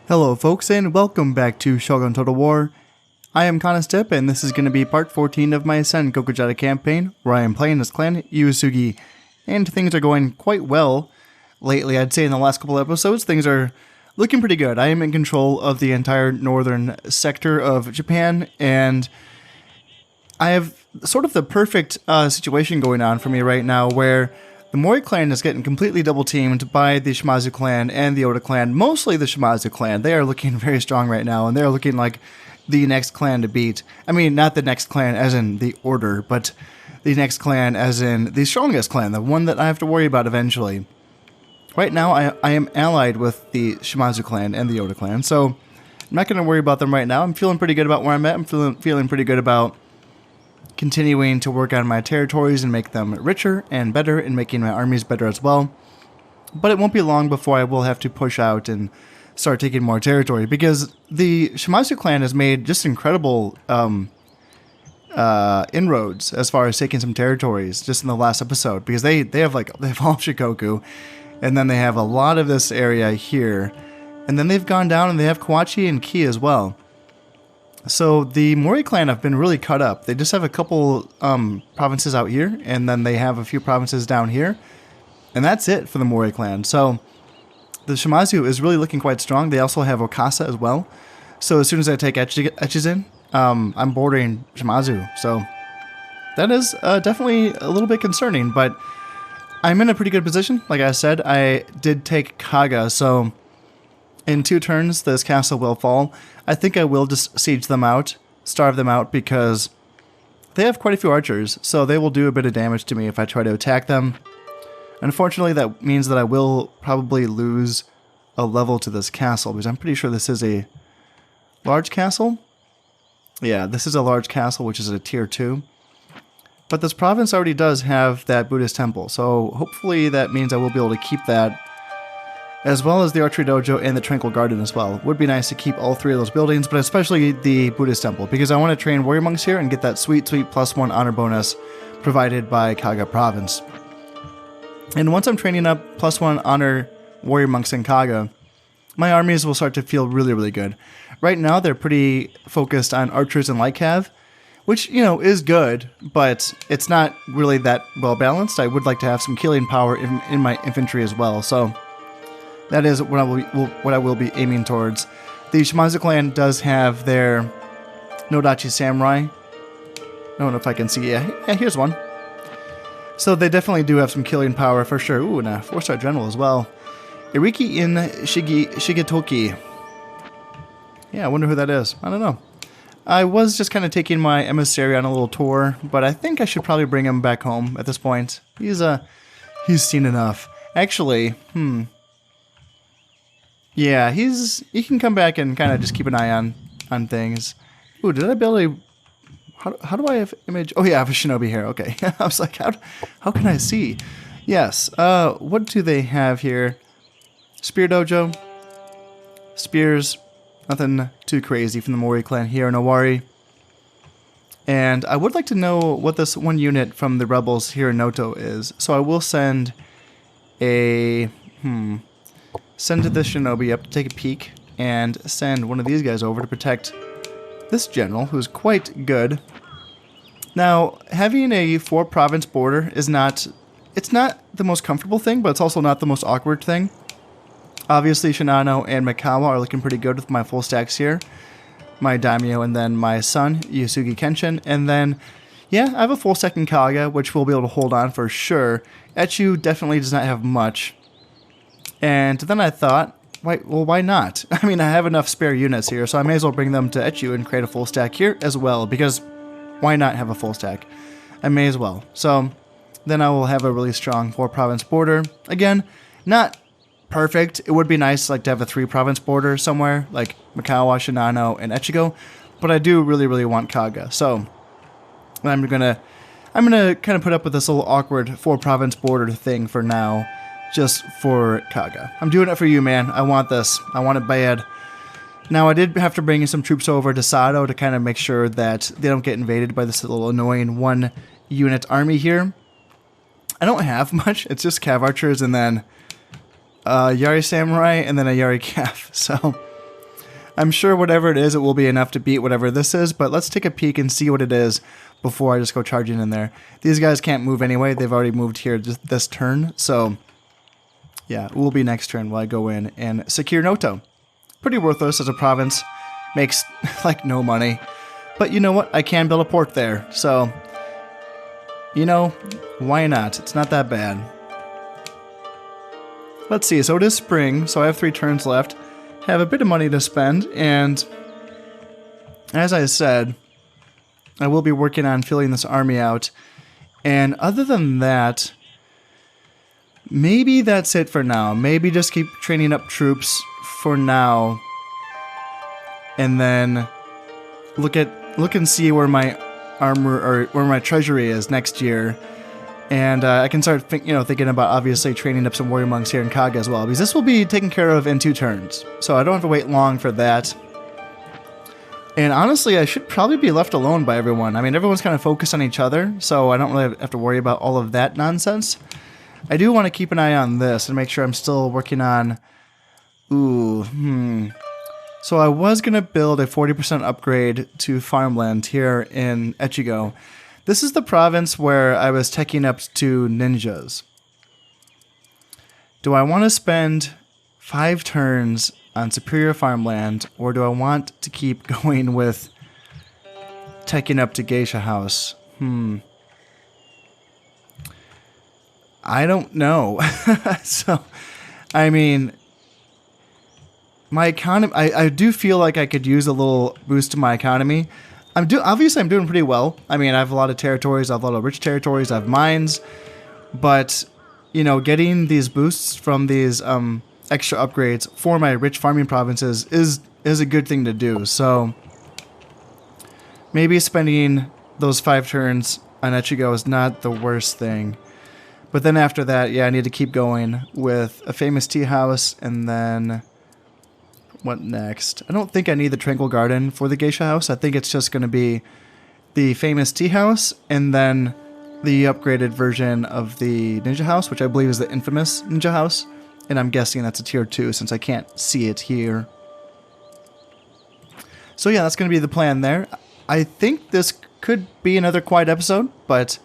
Hello folks and welcome back to Shogun Total War. I am Kanastep and this is going to be part 14 of my Sen Kokujata campaign where I am playing as clan Uesugi, and things are going quite well lately. I'd say in the last couple episodes things are looking pretty good. I am in control of the entire northern sector of Japan and I have sort of the perfect situation going on for me right now where the Mori clan is getting completely double-teamed by the Shimazu clan and the Oda clan, mostly the Shimazu clan. They are looking very strong right now, and they're looking like the next clan to beat. I mean, not the next clan as in the order, but the next clan as in the strongest clan, the one that I have to worry about eventually. Right now, I am allied with the Shimazu clan and the Oda clan, so I'm not going to worry about them right now. I'm feeling pretty good about where I'm at. I'm feeling pretty good about continuing to work on my territories and make them richer and better and making my armies better as well. But it won't be long before I will have to push out and start taking more territory because the Shimazu clan has made just incredible inroads as far as taking some territories just in the last episode because they have all of Shikoku, and then they have a lot of this area here, and then they've gone down and they have Kawachi and Ki as well. So the Mori clan have been really cut up. They just have a couple provinces out here, and then they have a few provinces down here, and that's it for the Mori clan. So the Shimazu is really looking quite strong. They also have Okasa as well. So as soon as I take Echizen, I'm bordering Shimazu. So that is definitely a little bit concerning, but I'm in a pretty good position. Like I said, I did take Kaga, so in 2 turns, this castle will fall. I think I will just siege them out, starve them out, because they have quite a few archers, so they will do a bit of damage to me if I try to attack them. Unfortunately, that means that I will probably lose a level to this castle, because I'm pretty sure this is a large castle. Yeah, this is a large castle, which is a tier 2. But this province already does have that Buddhist temple, so hopefully that means I will be able to keep that, as well as the Archery Dojo and the Tranquil Garden as well. It would be nice to keep all 3 of those buildings, but especially the Buddhist Temple, because I want to train warrior monks here and get that sweet +1 honor bonus provided by Kaga Province. And once I'm training up +1 honor warrior monks in Kaga, my armies will start to feel really, really good. Right now, they're pretty focused on archers and light cav, which, you know, is good, but it's not really that well balanced. I would like to have some killing power in my infantry as well, so that is what I will be aiming towards. The Shimazu clan does have their Nodachi Samurai. I don't know if I can see. Yeah, here's one. So they definitely do have some killing power for sure. Ooh, and a 4-star general as well. Iriki in Shigetoki. Yeah, I wonder who that is. I don't know. I was just kind of taking my emissary on a little tour, but I think I should probably bring him back home at this point. He's seen enough. Actually, yeah, he can come back and kind of just keep an eye on things. Ooh, did I build a... How do I have image? Oh yeah, I have a shinobi here. Okay. I was like, how can I see? Yes. What do they have here? Spear Dojo. Spears. Nothing too crazy from the Mori clan here in Owari. And I would like to know what this one unit from the rebels here in Noto is. So I will send a... Send the shinobi up to take a peek and send one of these guys over to protect this general, who's quite good. Now, having a 4-province border is not the most comfortable thing, but it's also not the most awkward thing. Obviously, Shinano and Mikawa are looking pretty good with my full stacks here. My daimyo and then my son, Uesugi Kenshin. And then, yeah, I have a full stack in Kaga, which we'll be able to hold on for sure. Echu definitely does not have much. And then I thought, why not? I mean, I have enough spare units here, so I may as well bring them to Echu and create a full stack here as well, because why not have a full stack? I may as well. So then I will have a really strong 4-province border. Again, not perfect. It would be nice to have a 3-province border somewhere, like Mikawa, Shinano, and Echigo, but I do really, really want Kaga. So I'm gonna kind of put up with this little awkward 4-province border thing for now. Just for Kaga. I'm doing it for you, man. I want this. I want it bad. Now, I did have to bring some troops over to Sado to kind of make sure that they don't get invaded by this little annoying 1-unit army here. I don't have much. It's just cav archers and then Yari Samurai, and then a Yari Cav. So I'm sure whatever it is, it will be enough to beat whatever this is, but let's take a peek and see what it is before I just go charging in there. These guys can't move anyway. They've already moved here this turn, so yeah, it will be next turn while I go in and secure Noto. Pretty worthless as a province. Makes, like, no money. But you know what? I can build a port there, so, you know, why not? It's not that bad. Let's see, so it is spring, so I have 3 turns left. Have a bit of money to spend, and as I said, I will be working on filling this army out. And other than that, maybe that's it for now. Maybe just keep training up troops for now, and then look and see where my armor or where my treasury is next year. And I can start thinking about obviously training up some warrior monks here in Kaga as well, because this will be taken care of in 2 turns. So I don't have to wait long for that. And honestly, I should probably be left alone by everyone. I mean, everyone's kind of focused on each other, so I don't really have to worry about all of that nonsense. I do want to keep an eye on this and make sure I'm still working on... So I was going to build a 40% upgrade to farmland here in Echigo. This is the province where I was teching up to ninjas. Do I want to spend 5 turns on superior farmland, or do I want to keep going with teching up to geisha house? I don't know. So, I mean, my economy, I do feel like I could use a little boost to my economy. Obviously, I'm doing pretty well. I mean, I have a lot of territories. I have a lot of rich territories. I have mines. But, you know, getting these boosts from these extra upgrades for my rich farming provinces is a good thing to do. So, maybe spending those 5 turns on Echigo is not the worst thing. But then after that, yeah, I need to keep going with a famous tea house, and then... what next? I don't think I need the Tranquil Garden for the Geisha House. I think it's just going to be the famous tea house and then the upgraded version of the Ninja House, which I believe is the infamous Ninja House. And I'm guessing that's a tier 2 since I can't see it here. So yeah, that's going to be the plan there. I think this could be another quiet episode, but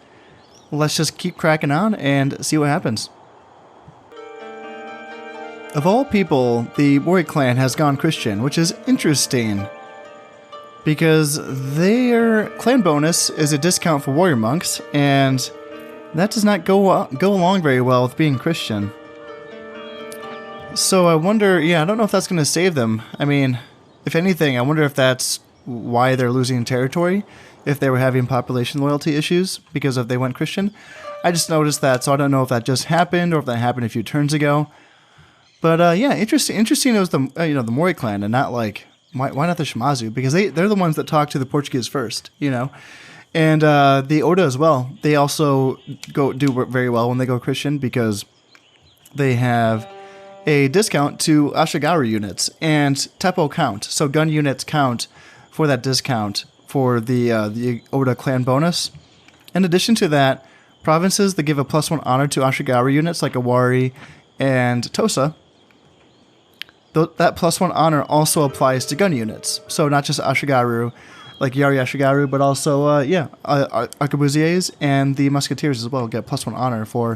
let's just keep cracking on and see what happens. Of all people, the Warrior clan has gone Christian, which is interesting, because their clan bonus is a discount for warrior monks, and that does not go along very well with being Christian. So I wonder, I don't know if that's going to save them. I mean, if anything, I wonder if that's why they're losing territory, if they were having population loyalty issues because they went Christian. I just noticed that, so I don't know if that just happened or if that happened a few turns ago. But yeah, interesting. It was the the Mori clan and not like why not the Shimazu, because they're the ones that talk to the Portuguese first, and the Oda as well. They also do very well when they go Christian because they have a discount to Ashigaru units and Teppo count, so gun units count for that discount for the Oda clan bonus. In addition to that, provinces that give a +1 honor to Ashigaru units like Awari and Tosa. That +1 honor also applies to gun units. So not just Ashigaru, like Yari Ashigaru, but also, Arquebusiers and the Musketeers as well get +1 honor for,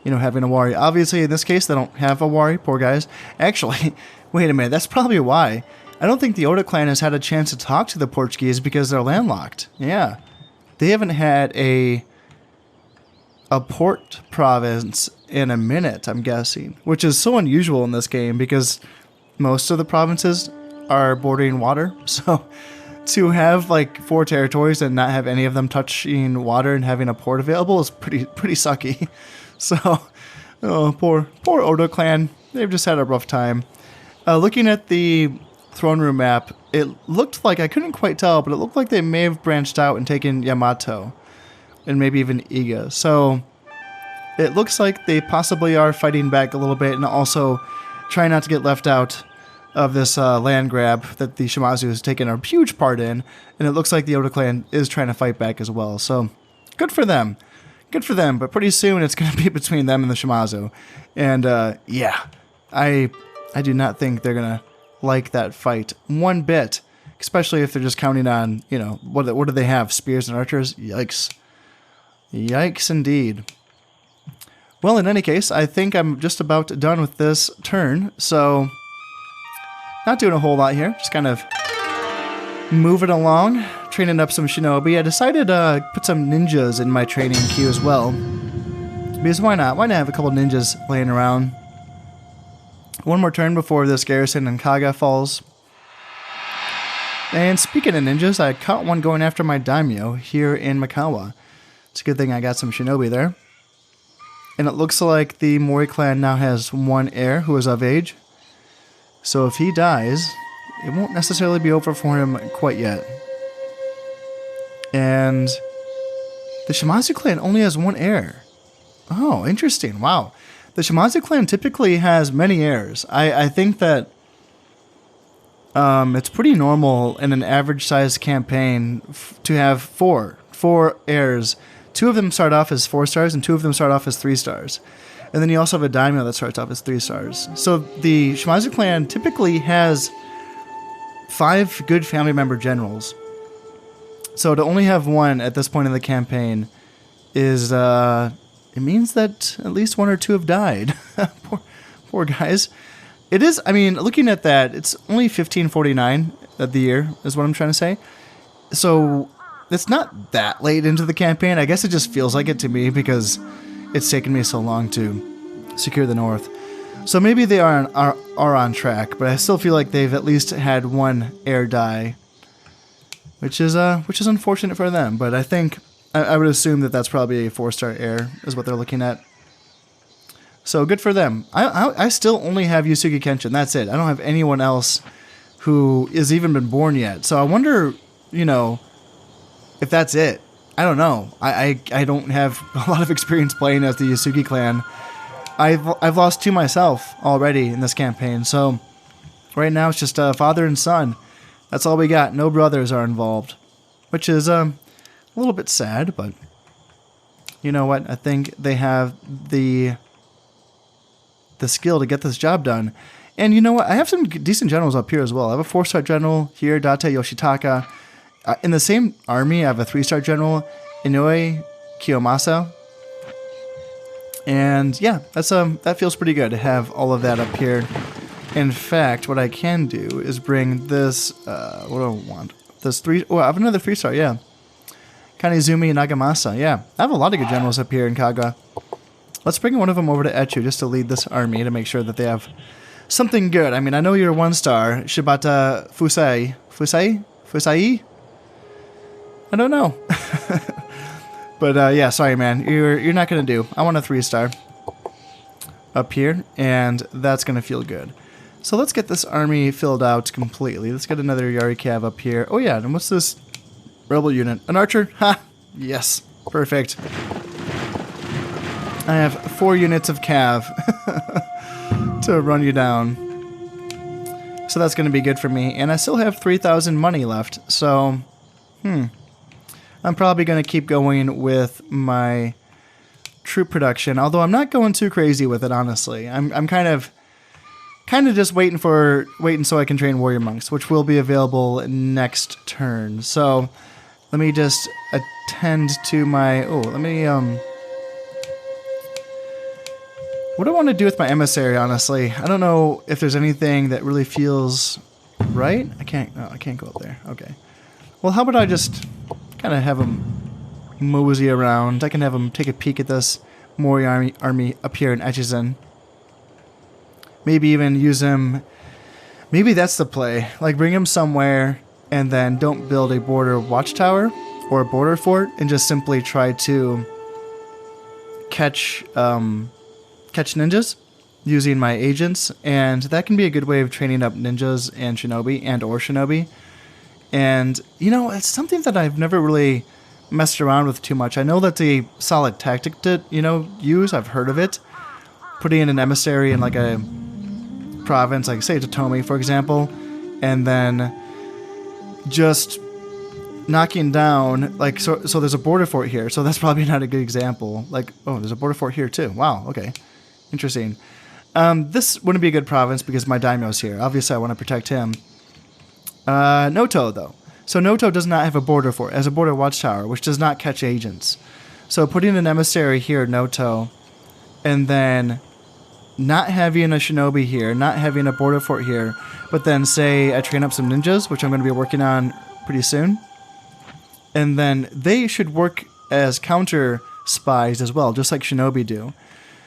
having a Wari. Obviously, in this case, they don't have a Wari, poor guys. Actually, wait a minute, that's probably why. I don't think the Oda clan has had a chance to talk to the Portuguese because they're landlocked. Yeah. They haven't had a port province in a minute, I'm guessing, which is so unusual in this game because most of the provinces are bordering water. So to have like 4 territories and not have any of them touching water and having a port available is pretty sucky. So, poor Oda clan. They've just had a rough time. Looking at the throne room map, it looked like, I couldn't quite tell, but it looked like they may have branched out and taken Yamato and maybe even Iga. So it looks like they possibly are fighting back a little bit and also trying not to get left out of this land grab that the Shimazu has taken a huge part in. And it looks like the Oda clan is trying to fight back as well. So good for them. Good for them. But pretty soon it's going to be between them and the Shimazu. And yeah, I do not think they're going to like that fight one bit, especially if they're just counting on, you know, what do they have? Spears and archers? Yikes. Yikes indeed. Well, in any case, I think I'm just about done with this turn, so not doing a whole lot here, just kind of moving along, training up some shinobi. I decided to put some ninjas in my training queue as well, because why not? Why not have a couple ninjas laying around? One more turn before this garrison in Kaga falls. And speaking of ninjas, I caught one going after my daimyo here in Mikawa. It's a good thing I got some shinobi there. And it looks like the Mori clan now has one heir who is of age. So if he dies, it won't necessarily be over for him quite yet. And the Shimazu clan only has one heir. Oh, interesting. Wow. The Shimazu clan typically has many heirs. I think that it's pretty normal in an average-sized campaign to have four heirs. 2 of them start off as 4 stars, and 2 of them start off as 3 stars. And then you also have a daimyo that starts off as 3 stars. So the Shimazu clan typically has 5 good family member generals. So to only have one at this point in the campaign is, it means that at least 1 or 2 have died. poor guys. It is, I mean, looking at that, it's only 1549 of the year, is what I'm trying to say. So it's not that late into the campaign. I guess it just feels like it to me because it's taken me so long to secure the north. So maybe they are on track, but I still feel like they've at least had one heir die, which is unfortunate for them. But I think I would assume that that's probably a 4-star heir is what they're looking at. So good for them. I still only have Uesugi Kenshin. That's it. I don't have anyone else who has even been born yet. So I wonder, you know, if that's it. I don't know. I don't have a lot of experience playing as the Uesugi clan. I've lost 2 myself already in this campaign. So right now it's just father and son. That's all we got. No brothers are involved, which is a little bit sad. But you know what? I think they have the skill to get this job done. And you know what? I have some decent generals up here as well. I have a 4-star general here, Date Yoshitaka. In the same army, I have a 3-star general, Inoue Kiyomasa. And yeah, that feels pretty good to have all of that up here. In fact, what I can do is bring this, what do I want? This 3, oh, I have another 3-star, yeah. Kanizumi Nagamasa, yeah. I have a lot of good generals up here in Kaga. Let's bring one of them over to Echu just to lead this army to make sure that they have something good. I mean, I know you're 1-star, Shibata Fusai. Fusai? I don't know. But yeah, sorry man, you're not gonna do. I want a 3-star up here, and that's gonna feel good. So let's get this army filled out completely. Let's get another Yari Cav up here. Oh yeah, and what's this rebel unit? An archer? Ha! Yes, perfect. I have 4 units of Cav to run you down. So that's gonna be good for me, and I still have 3,000 money left. So, I'm probably going to keep going with my troop production, although I'm not going too crazy with it, honestly. I'm kind of just waiting so I can train warrior monks, which will be available next turn. So let me just attend to my what do I want to do with my emissary, honestly? I don't know if there's anything that really feels right. I can't go up there. Okay. Well, how about I just kind of have him mosey around. I can have him take a peek at this Mori army up here in Echizen. Maybe even use him. Maybe that's the play. Like, bring him somewhere and then don't build a border watchtower or a border fort and just simply try to catch ninjas using my agents. And that can be a good way of training up ninjas and shinobi. And, you know, it's something that I've never really messed around with too much. I know that's a solid tactic to, use. I've heard of it. Putting in an emissary in, like, a province, like, say, Totomi, for example, and then just knocking down, like, so there's a border fort here, so that's probably not a good example. Like, oh, there's a border fort here, too. Wow, okay. Interesting. This wouldn't be a good province because my daimyo's here. Obviously, I want to protect him. Noto, though. So Noto does not have a border fort. It has a border watchtower, which does not catch agents. So putting an emissary here at Noto, and then not having a shinobi here, not having a border fort here, but then say I train up some ninjas, which I'm going to be working on pretty soon. And then they should work as counter spies as well, just like shinobi do.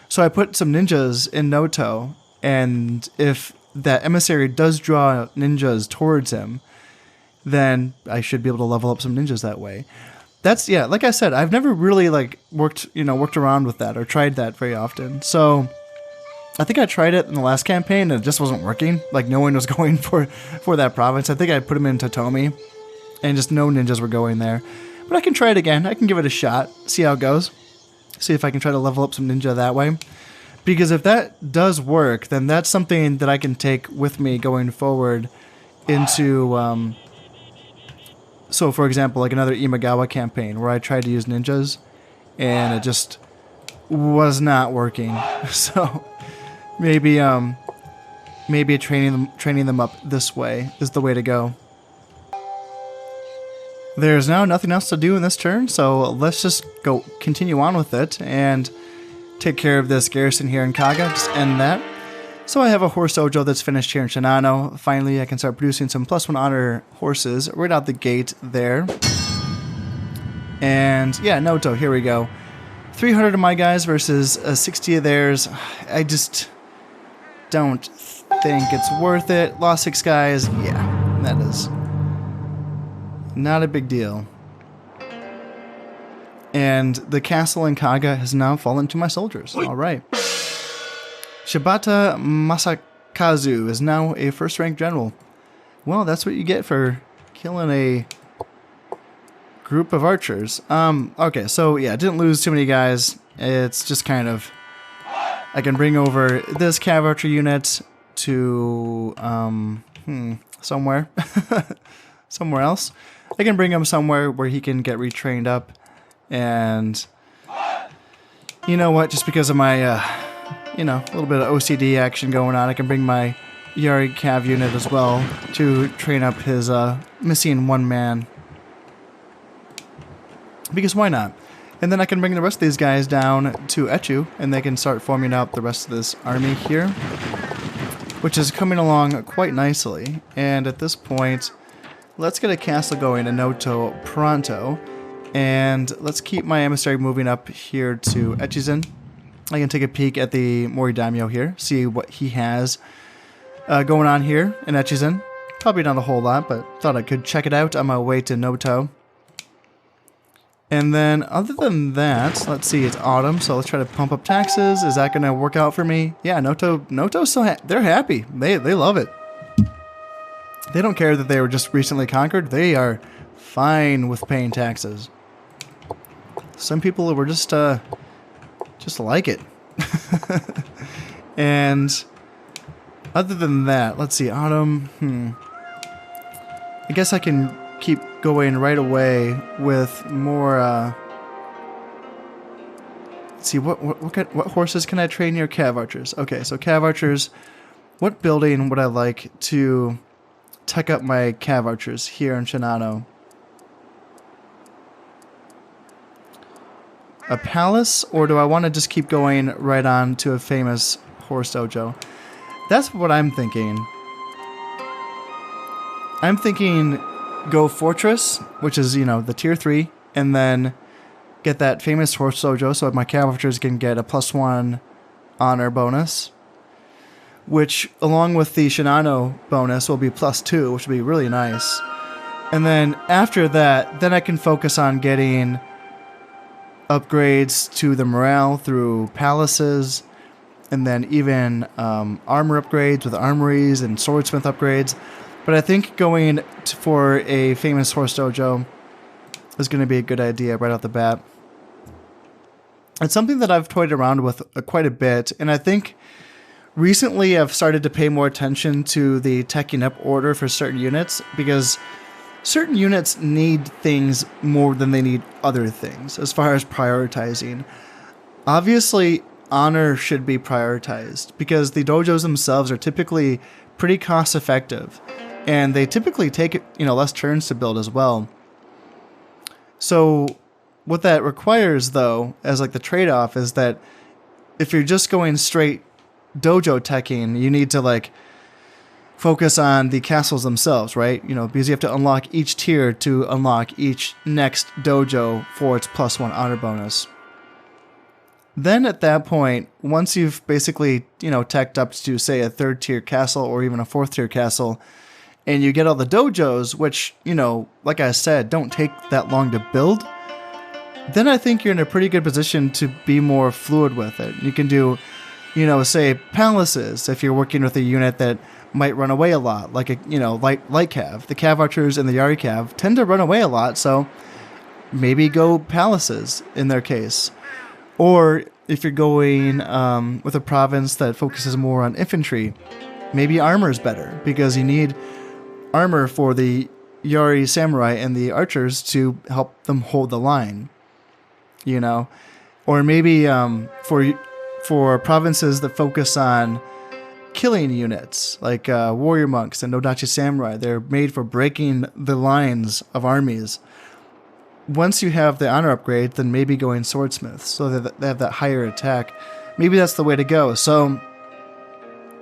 So I put some ninjas in Noto, and if that emissary does draw ninjas towards him, then I should be able to level up some ninjas that way. That's, yeah, like I said, I've never really like worked around with that or tried that very often. So I think I tried it in the last campaign and it just wasn't working. Like no one was going for that province. I think I put them in Totomi and just no ninjas were going there. But I can try it again. I can give it a shot, see how it goes. See if I can try to level up some ninja that way. Because if that does work, then that's something that I can take with me going forward into, so for example, like another Imagawa campaign where I tried to use ninjas and it just was not working. So maybe training them up this way is the way to go. There's now nothing else to do in this turn, so let's just go continue on with it and take care of this garrison here in Kaga, just end that. So I have a horse dojo that's finished here in Shinano. Finally, I can start producing some +1 honor horses right out the gate there. And yeah, Noto, here we go. 300 of my guys versus 60 of theirs. I just don't think it's worth it. Lost 6 guys. Yeah, that is not a big deal. And the castle in Kaga has now fallen to my soldiers. All right. Shibata Masakazu is now a first-rank general. Well, that's what you get for killing a group of archers. Okay, so yeah, didn't lose too many guys. It's just kind of, I can bring over this cav archer unit to somewhere, somewhere else. I can bring him somewhere where he can get retrained up, and you know what? Just because of my, a little bit of OCD action going on, I can bring my Yari cav unit as well to train up his missing one man. Because why not? And then I can bring the rest of these guys down to Echu, and they can start forming up the rest of this army here, which is coming along quite nicely. And at this point, let's get a castle going in Noto pronto, and let's keep my emissary moving up here to Echizen. I can take a peek at the Mori Daimyo here, see what he has going on here in Echizen. Probably not a whole lot, but thought I could check it out on my way to Noto. And then, other than that, let's see, it's autumn, so let's try to pump up taxes. Is that going to work out for me? Yeah, Noto's still they're happy. They love it. They don't care that they were just recently conquered. They are fine with paying taxes. Some people were just like it. And other than that, let's see, autumn, I guess I can keep going right away with more, let's see, what horses can I train near cav archers? Okay, so cav archers, what building would I like to tech up my cav archers here in Shinano? A palace, or do I want to just keep going right on to a famous horse dojo? That's what I'm thinking. I'm thinking go fortress, which is, the tier 3, and then get that famous horse dojo so my cav archers can get a +1 honor bonus, which along with the Shinano bonus will be +2, which will be really nice. And then after that, then I can focus on getting upgrades to the morale through palaces, and then even armor upgrades with armories and swordsmith upgrades. But I think going for a famous horse dojo is going to be a good idea right off the bat. It's something that I've toyed around with quite a bit, and I think recently I've started to pay more attention to the teching up order for certain units, because certain units need things more than they need other things as far as prioritizing. Obviously, honor should be prioritized because the dojos themselves are typically pretty cost effective, and they typically take less turns to build as well. So what that requires, though, as like the trade-off, is that if you're just going straight dojo teching, you need to like focus on the castles themselves, right? Because you have to unlock each tier to unlock each next dojo for its +1 honor bonus. Then at that point, once you've basically, teched up to, say, a 3rd tier castle or even a 4th tier castle, and you get all the dojos, which, like I said, don't take that long to build, then I think you're in a pretty good position to be more fluid with it. You can do, say, palaces if you're working with a unit that might run away a lot, like light cav. The cav archers and the Yari cav tend to run away a lot, so maybe go palaces in their case. Or if you're going with a province that focuses more on infantry, maybe armor is better because you need armor for the Yari samurai and the archers to help them hold the line. Or maybe for provinces that focus on killing units, like warrior monks and Nodachi samurai. They're made for breaking the lines of armies. Once you have the honor upgrade, then maybe going swordsmiths, so that they have that higher attack. Maybe that's the way to go. So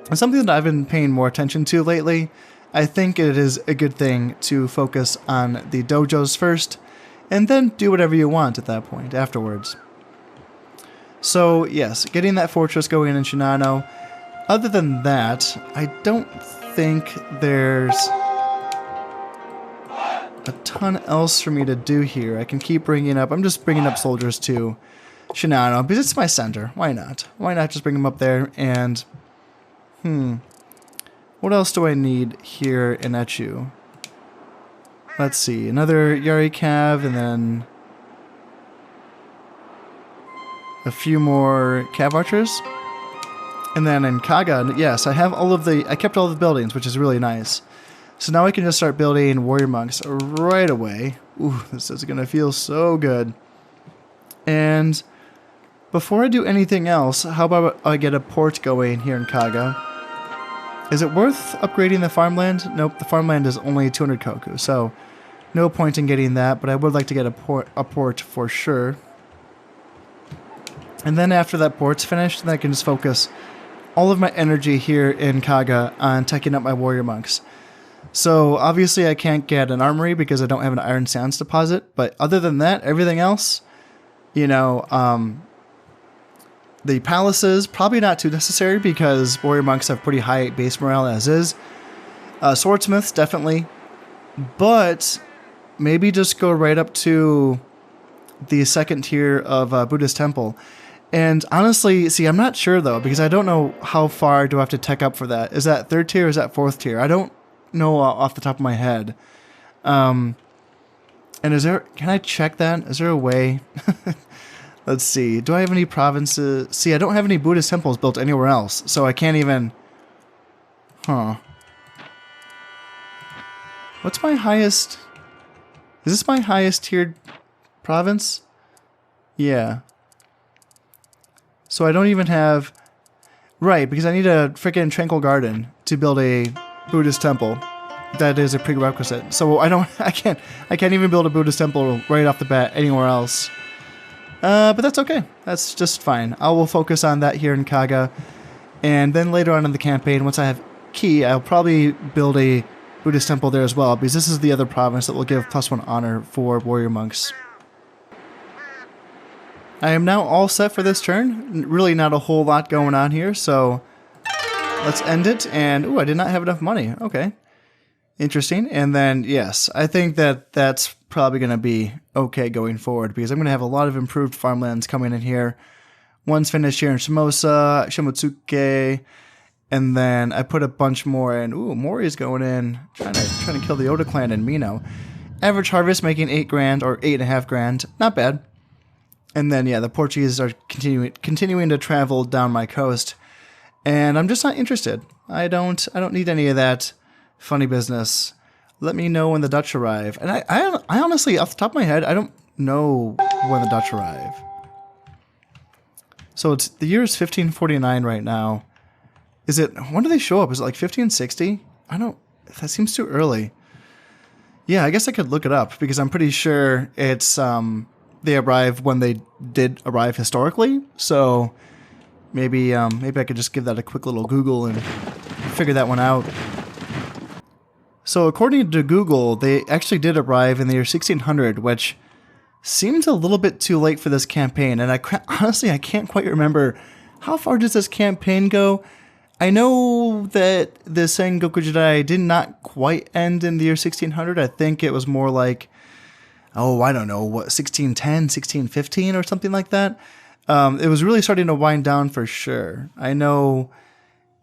it's something that I've been paying more attention to lately. I think it is a good thing to focus on the dojos first, and then do whatever you want at that point afterwards. So yes, getting that fortress going in Shinano. Other than that, I don't think there's a ton else for me to do here. I can keep bringing up, I'm just bringing up soldiers to Shinano because it's my center. Why not? Why not just bring them up there? And what else do I need here in Echu? Let's see, another Yari cav, and then a few more cav archers. And then in Kaga, yes, I kept all the buildings, which is really nice. So now I can just start building warrior monks right away. Ooh, this is going to feel so good. And before I do anything else, how about I get a port going here in Kaga? Is it worth upgrading the farmland? Nope, the farmland is only 200 koku, so no point in getting that, but I would like to get a port for sure. And then after that port's finished, then I can just focus all of my energy here in Kaga on teching up my warrior monks. So obviously I can't get an armory because I don't have an iron sands deposit, but other than that, everything else, the palaces, probably not too necessary because warrior monks have pretty high base morale as is. Swordsmiths, definitely. But maybe just go right up to the 2nd tier of Buddhist temple. And honestly, see, I'm not sure though, because I don't know how far do I have to tech up for that. Is that 3rd tier or is that 4th tier? I don't know off the top of my head. And can I check that? Is there a way? Let's see. Do I have any provinces? See, I don't have any Buddhist temples built anywhere else, so I can't even... What's my highest... Is this my highest tiered province? Yeah. So I don't even have... Right, because I need a freaking tranquil garden to build a Buddhist temple. That is a prerequisite. So I can't even build a Buddhist temple right off the bat anywhere else. But that's okay. That's just fine. I will focus on that here in Kaga. And then later on in the campaign, once I have Ki, I'll probably build a Buddhist temple there as well, because this is the other province that will give +1 honor for warrior monks. I am now all set for this turn. Really not a whole lot going on here, so let's end it. And, ooh, I did not have enough money. Okay. Interesting. And then, yes, I think that that's probably going to be okay going forward, because I'm going to have a lot of improved farmlands coming in here. One's finished here in Shimosa, Shimotsuke, and then I put a bunch more in. Ooh, Mori's going in, trying to kill the Oda clan in Mino. Average harvest making 8 grand or 8.5 grand. Not bad. And then, yeah, the Portuguese are continuing to travel down my coast, and I'm just not interested. I don't need any of that funny business. Let me know when the Dutch arrive. And I honestly, off the top of my head, I don't know when the Dutch arrive. So it's the year is 1549 right now. Is it, when do they show up? Is it like 1560? I don't, that seems too early. Yeah, I guess I could look it up because I'm pretty sure it's, they arrive when they did arrive historically. So maybe I could just give that a quick little Google and figure that one out. So according to Google, they actually did arrive in the year 1600, which seems a little bit too late for this campaign. And honestly, I can't quite remember, how far does this campaign go? I know that the Sengoku Jidai did not quite end in the year 1600. I think it was more like, I don't know, what, 1610, 1615 or something like that. It was really starting to wind down for sure. I know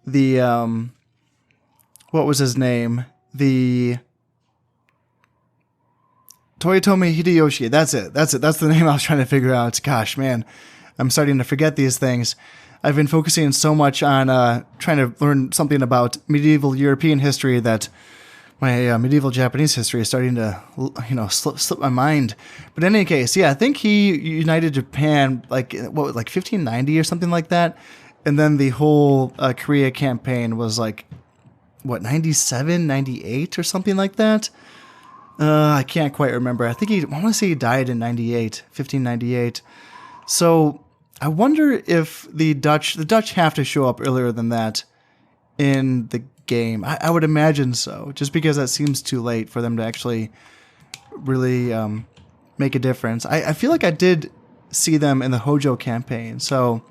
the, what was his name? The Toyotomi Hideyoshi. That's it. That's the name I was trying to figure out. Gosh, man, I'm starting to forget these things. I've been focusing so much on trying to learn something about medieval European history that my medieval Japanese history is starting to, slip my mind. But in any case, yeah, I think he united Japan like 1590 or something like that. And then the whole Korea campaign was like, 97, 98 or something like that? I can't quite remember. I want to say he died in 1598. So I wonder if the Dutch have to show up earlier than that in the game. I would imagine so, just because that seems too late for them to actually really make a difference. I feel like I did see them in the Hojo campaign, so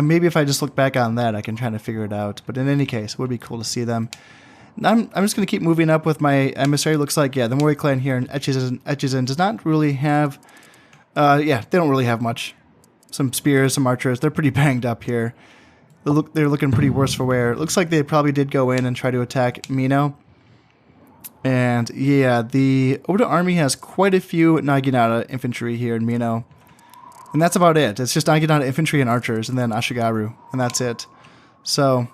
maybe if I just look back on that, I can try to figure it out. But in any case, it would be cool to see them. I'm just going to keep moving up with my emissary. Looks like, yeah, the Mori clan here in Echizen does not really have... they don't really have much. Some spears, some archers. They're pretty banged up here. They're looking pretty worse for wear. It looks like they probably did go in and try to attack Mino. And yeah, the Oda army has quite a few Naginata infantry here in Mino. And that's about it. It's just Naginata infantry and archers, and then Ashigaru, and that's it. So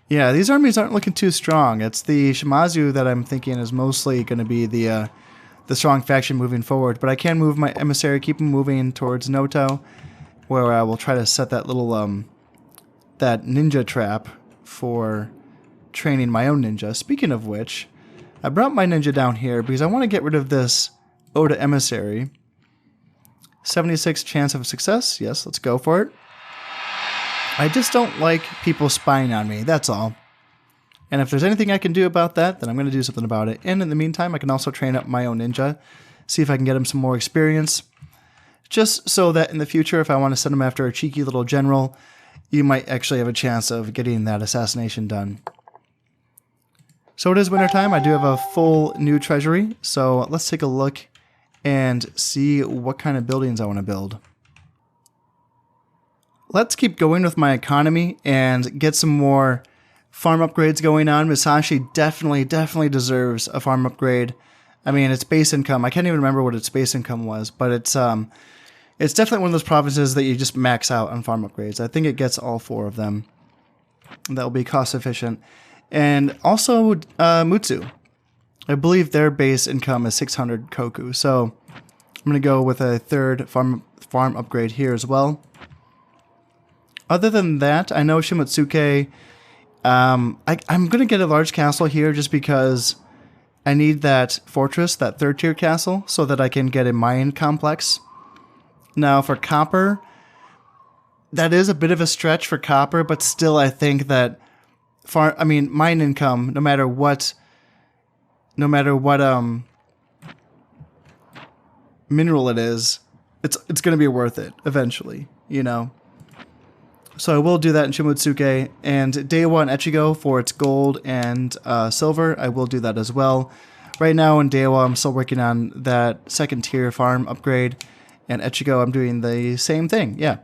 yeah, these armies aren't looking too strong. It's the Shimazu that I'm thinking is mostly going to be the strong faction moving forward. But I can move my emissary, keep him moving towards Noto, where I will try to set that little that ninja trap for training my own ninja. Speaking of which, I brought my ninja down here because I want to get rid of this Oda emissary. 76 chance of success. Yes, let's go for it. I just don't like people spying on me, that's all. And if there's anything I can do about that, then I'm going to do something about it. And in the meantime, I can also train up my own ninja, see if I can get him some more experience. Just so that in the future, if I want to send him after a cheeky little general, you might actually have a chance of getting that assassination done. So it is wintertime. I do have a full new treasury. So let's take a look and see what kind of buildings I want to build. Let's keep going with my economy and get some more farm upgrades going on. Musashi definitely deserves a farm upgrade. I mean, its base income, I can't even remember what its base income was, but it's definitely one of those provinces that you just max out on farm upgrades. I think it gets all 4 of them. That will be cost efficient. And also Mutsu. I believe their base income is 600 koku. So I'm going to go with a 3rd farm upgrade here as well. Other than that, I know Shimotsuke, I'm going to get a large castle here just because I need that fortress, that 3rd tier castle, so that I can get a mine complex. Now for copper, that is a bit of a stretch for copper, but still I think that mine income, no matter what mineral it is, it's going to be worth it eventually, you know. So I will do that in Shimotsuke, and Dewa and Echigo for its gold and silver, I will do that as well. Right now in Dewa, I'm still working on that 2nd tier farm upgrade, and Echigo, I'm doing the same thing, yeah.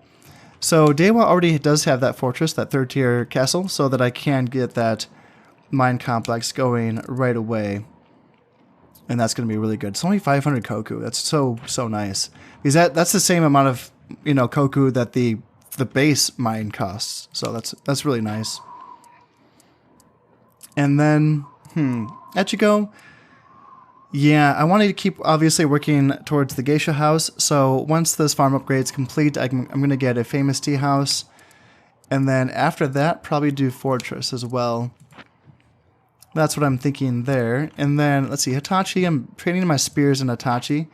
So Dewa already does have that fortress, that 3rd tier castle, so that I can get that mine complex going right away. And that's going to be really good. It's only 500 koku. That's so nice. Because that's the same amount of, koku that the base mine costs. So that's really nice. And then, Echigo. Yeah, I wanted to keep obviously working towards the geisha house. So once this farm upgrade's complete, I'm going to get a famous tea house. And then after that, probably do fortress as well. That's what I'm thinking there. And then, let's see, Hitachi. I'm training my spears in Hitachi.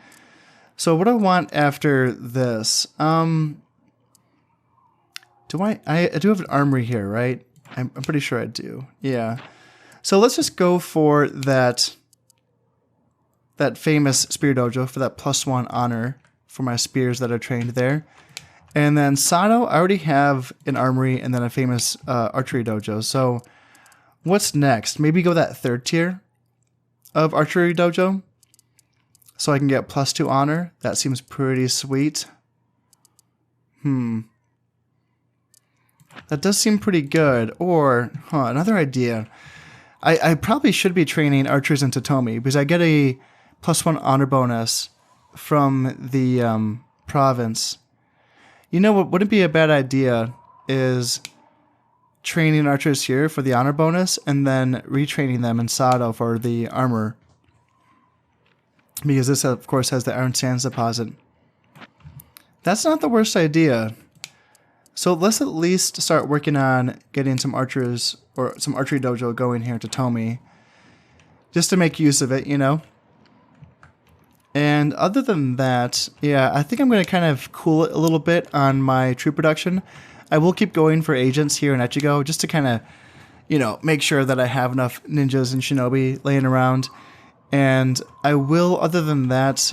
So what do I want after this? I do have an armory here, right? I'm pretty sure I do. Yeah. So let's just go for that famous spear dojo for that +1 honor for my spears that are trained there. And then Sado, I already have an armory and then a famous archery dojo. So what's next? Maybe go that 3rd tier of archery dojo so I can get +2 honor. That seems pretty sweet. That does seem pretty good. Or, another idea. I probably should be training archers in Totomi because I get a +1 honor bonus from the province. You know what wouldn't be a bad idea is training archers here for the honor bonus and then retraining them in Sado for the armor. Because this, of course, has the iron sands deposit. That's not the worst idea. So let's at least start working on getting some archers or some archery dojo going here to Tomi. Just to make use of it, you know. And other than that, yeah, I think I'm going to kind of cool it a little bit on my troop production. I will keep going for agents here in Echigo just to kind of, you know, make sure that I have enough ninjas and shinobi laying around. And I will, other than that,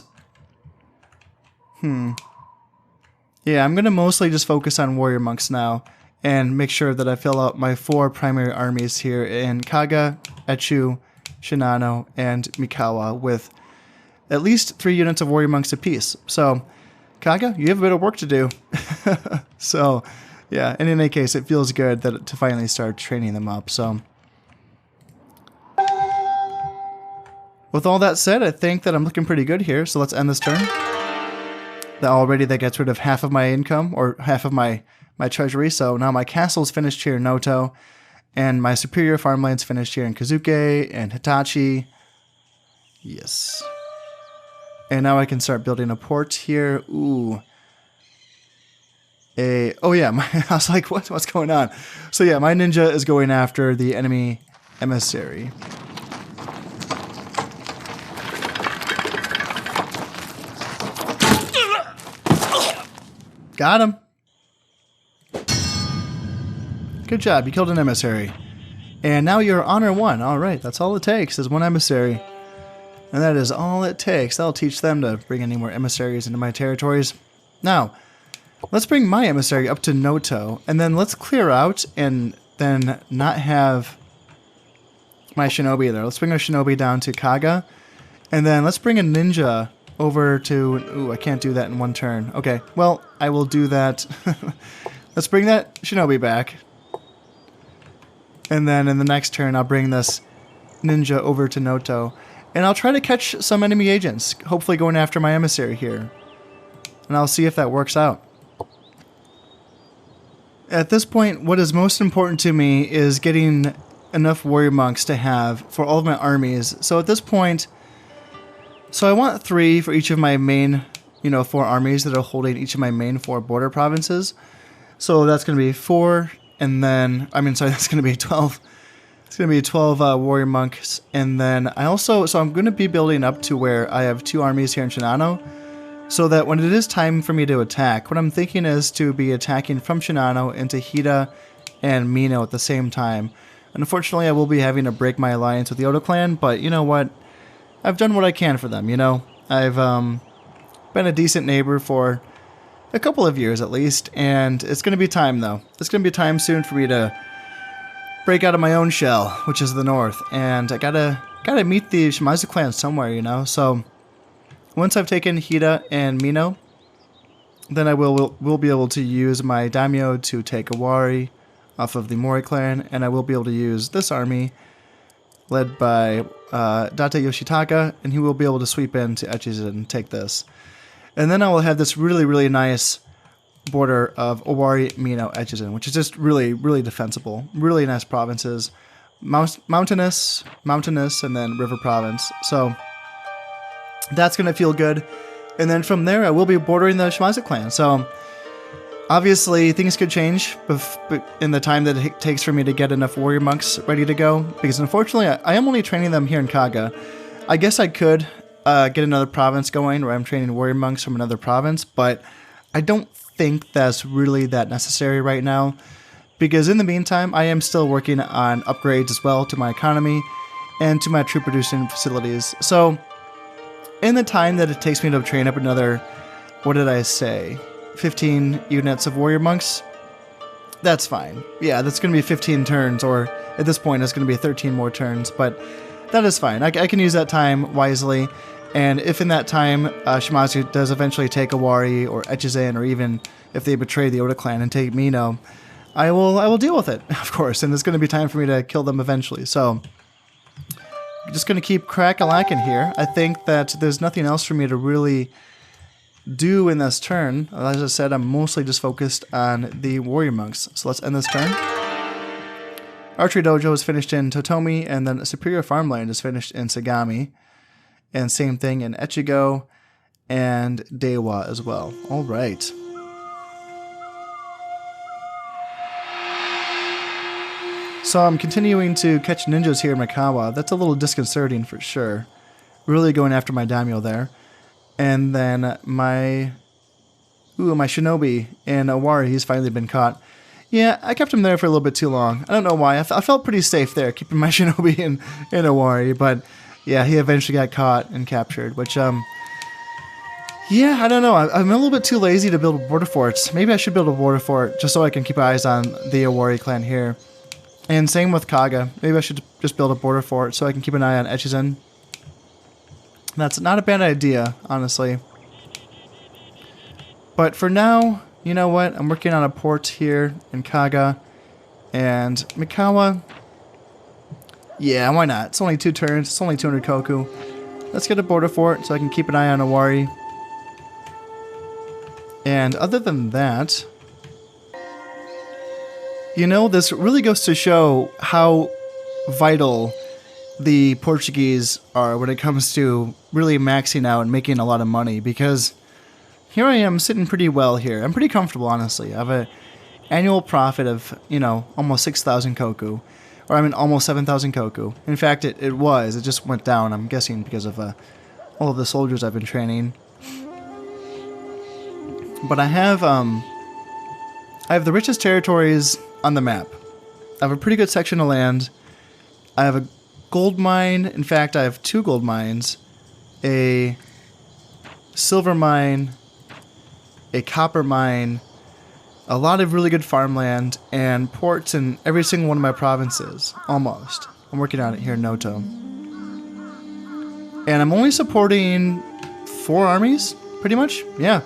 yeah, I'm going to mostly just focus on warrior monks now and make sure that I fill out my 4 primary armies here in Kaga, Echu, Shinano, and Mikawa with at least 3 units of warrior monks apiece. So, Kaga, you have a bit of work to do. So, yeah, and in any case, it feels good to finally start training them up. So, with all that said, I think that I'm looking pretty good here. So let's end this turn. That gets rid of half of my income, or half of my treasury. So now my castle's finished here in Noto, and my superior farmland's finished here in Kazuke and Hitachi. Yes. And now I can start building a port here. Ooh. Oh yeah, I was like, what's going on? So yeah, my ninja is going after the enemy emissary. Got him. Good job, you killed an emissary. And now you're honor 1. Alright, that's all it takes is 1 emissary. And that is all it takes. That'll teach them to bring any more emissaries into my territories. Now, let's bring my emissary up to Noto, and then let's clear out and then not have my shinobi there. Let's bring our shinobi down to Kaga, and then let's bring a ninja over to... Ooh, I can't do that in 1 turn. Okay, well, I will do that. Let's bring that shinobi back. And then in the next turn, I'll bring this ninja over to Noto. And I'll try to catch some enemy agents, hopefully going after my emissary here. And I'll see if that works out. At this point, what is most important to me is getting enough warrior monks to have for all of my armies. So at this point, I want 3 for each of my main, 4 armies that are holding each of my main 4 border provinces. So that's going to be 4, and then, that's going to be 12. It's going to be 12 warrior monks, and then so I'm going to be building up to where I have 2 armies here in Shinano, so that when it is time for me to attack, what I'm thinking is to be attacking from Shinano into Hida and Mino at the same time. Unfortunately, I will be having to break my alliance with the Oda clan, but you know what? I've done what I can for them, I've been a decent neighbor for a couple of years at least, and it's going to be time, though. It's going to be time soon for me to break out of my own shell, which is the north, and I gotta meet the Shimazu clan somewhere, So once I've taken Hida and Mino, then I will be able to use my daimyo to take Owari off of the Mori clan, and I will be able to use this army led by Date Yoshitaka, and he will be able to sweep into Echizen and take this. And then I will have this really, really nice border of Owari, Mino, Echizen, which is just really, really defensible. Really nice provinces. Mountainous, and then river province. So That's going to feel good. And then from there, I will be bordering the Shimazu clan. So obviously, things could change in the time that it takes for me to get enough warrior monks ready to go. Because unfortunately, I am only training them here in Kaga. I guess I could get another province going where I'm training warrior monks from another province. But I don't think that's really that necessary right now. Because in the meantime, I am still working on upgrades as well to my economy and to my troop producing facilities. So in the time that it takes me to train up another, what did I say? 15 units of warrior monks? That's fine. Yeah, that's going to be 15 turns, or at this point, it's going to be 13 more turns, but that is fine. I can use that time wisely, and if in that time Shimazu does eventually take Owari or Echizen, or even if they betray the Oda clan and take Mino, I will deal with it, of course, and it's going to be time for me to kill them eventually, so I'm just going to keep crack-a-lacking here. I think that there's nothing else for me to really do in this turn. As I said, I'm mostly just focused on the warrior monks. So let's end this turn. Archery Dojo is finished in Totomi, and then Superior Farmland is finished in Sagami. And same thing in Echigo and Dewa as well. All right. So I'm continuing to catch ninjas here in Mikawa. That's a little disconcerting for sure. Really going after my daimyo there. And then my shinobi in Owari, he's finally been caught. Yeah, I kept him there for a little bit too long. I don't know why. I felt pretty safe there, keeping my shinobi in Owari. But yeah, he eventually got caught and captured, which, yeah, I don't know. I'm a little bit too lazy to build border forts. Maybe I should build a border fort just so I can keep eyes on the Owari clan here. And same with Kaga. Maybe I should just build a border fort so I can keep an eye on Echizen. That's not a bad idea, honestly. But for now, you know what? I'm working on a port here in Kaga. And Mikawa, yeah, why not? It's only 2 turns. It's only 200 koku. Let's get a border fort so I can keep an eye on Owari. And other than that, you know, this really goes to show how vital the Portuguese are when it comes to really maxing out and making a lot of money, because here I am sitting pretty well here. I'm pretty comfortable, honestly. I have an annual profit of, you know, almost 6,000 koku, or I mean almost 7,000 koku. In fact, it just went down, I'm guessing, because of all of the soldiers I've been training. But I have the richest territories on the map. I have a pretty good section of land. I have a gold mine. In fact, I have 2 gold mines, a silver mine, a copper mine, a lot of really good farmland, and ports in every single one of my provinces, almost. I'm working on it here in Noto. And I'm only supporting 4 armies, pretty much. Yeah,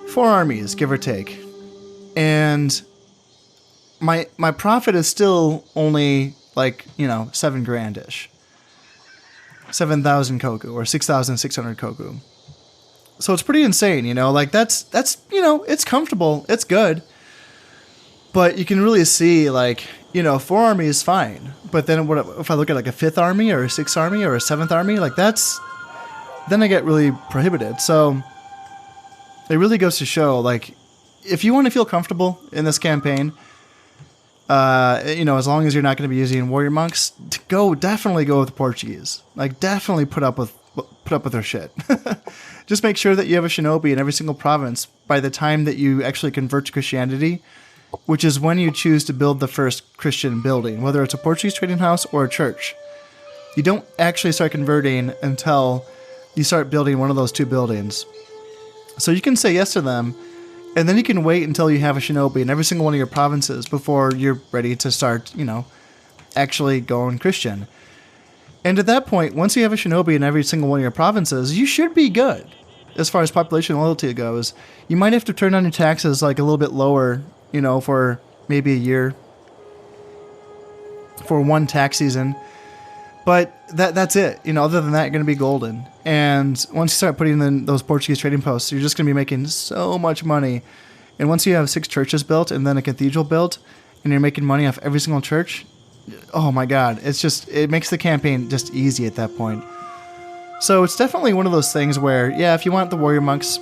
4 armies, give or take. And my profit is still only, like, you know, 7 grand-ish. 7,000 koku, or 6,600 koku. So it's pretty insane, you know, like that's, you know, it's comfortable, it's good. But you can really see, like, you know, 4 army is fine. But then what if I look at like a 5th army or a 6th army or a 7th army, like then I get really prohibited. So it really goes to show, like, if you want to feel comfortable in this campaign, you know, as long as you're not going to be using warrior monks, definitely go with the Portuguese. Like, definitely put up with their shit. Just make sure that you have a shinobi in every single province by the time that you actually convert to Christianity, which is when you choose to build the first Christian building, whether it's a Portuguese trading house or a church. You don't actually start converting until you start building one of those 2 buildings. So you can say yes to them, and then you can wait until you have a shinobi in every single one of your provinces before you're ready to start, you know, actually going Christian. And at that point, once you have a shinobi in every single one of your provinces, you should be good as far as population loyalty goes. You might have to turn on your taxes like a little bit lower, you know, for maybe a year, for 1 tax season. But that's it. You know, other than that, you're going to be golden. And once you start putting in those Portuguese trading posts, you're just going to be making so much money. And once you have 6 churches built and then a cathedral built, and you're making money off every single church, oh my God, it makes the campaign just easy at that point. So it's definitely one of those things where, yeah, if you want the warrior monks,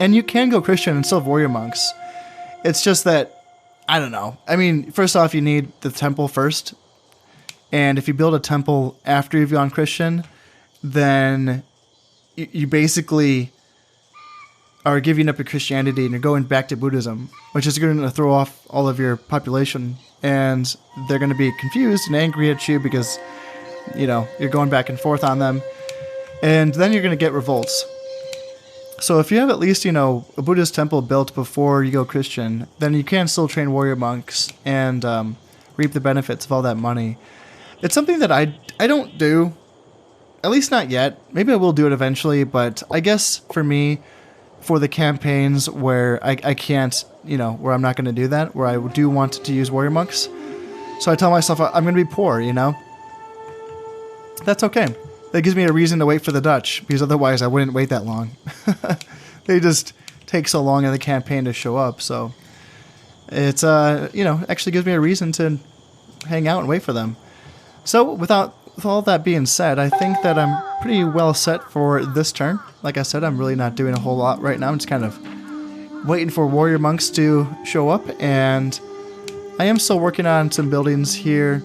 and you can go Christian and still have warrior monks, it's just that, I don't know. I mean, first off, you need the temple first. And if you build a temple after you've gone Christian, then you basically are giving up your Christianity and you're going back to Buddhism, which is going to throw off all of your population. And they're going to be confused and angry at you because, you know, you're going back and forth on them. And then you're going to get revolts. So if you have at least, you know, a Buddhist temple built before you go Christian, then you can still train warrior monks and reap the benefits of all that money. It's something that I don't do, at least not yet. Maybe I will do it eventually, but I guess for me, for the campaigns where I can't, you know, where I'm not going to do that, where I do want to use warrior monks. So I tell myself I'm going to be poor, you know. That's okay. That gives me a reason to wait for the Dutch, because otherwise I wouldn't wait that long. They just take so long in the campaign to show up, so it's, you know, actually gives me a reason to hang out and wait for them. So with all that being said, I think that I'm pretty well set for this turn. Like I said, I'm really not doing a whole lot right now. I'm just kind of waiting for warrior monks to show up, and I am still working on some buildings here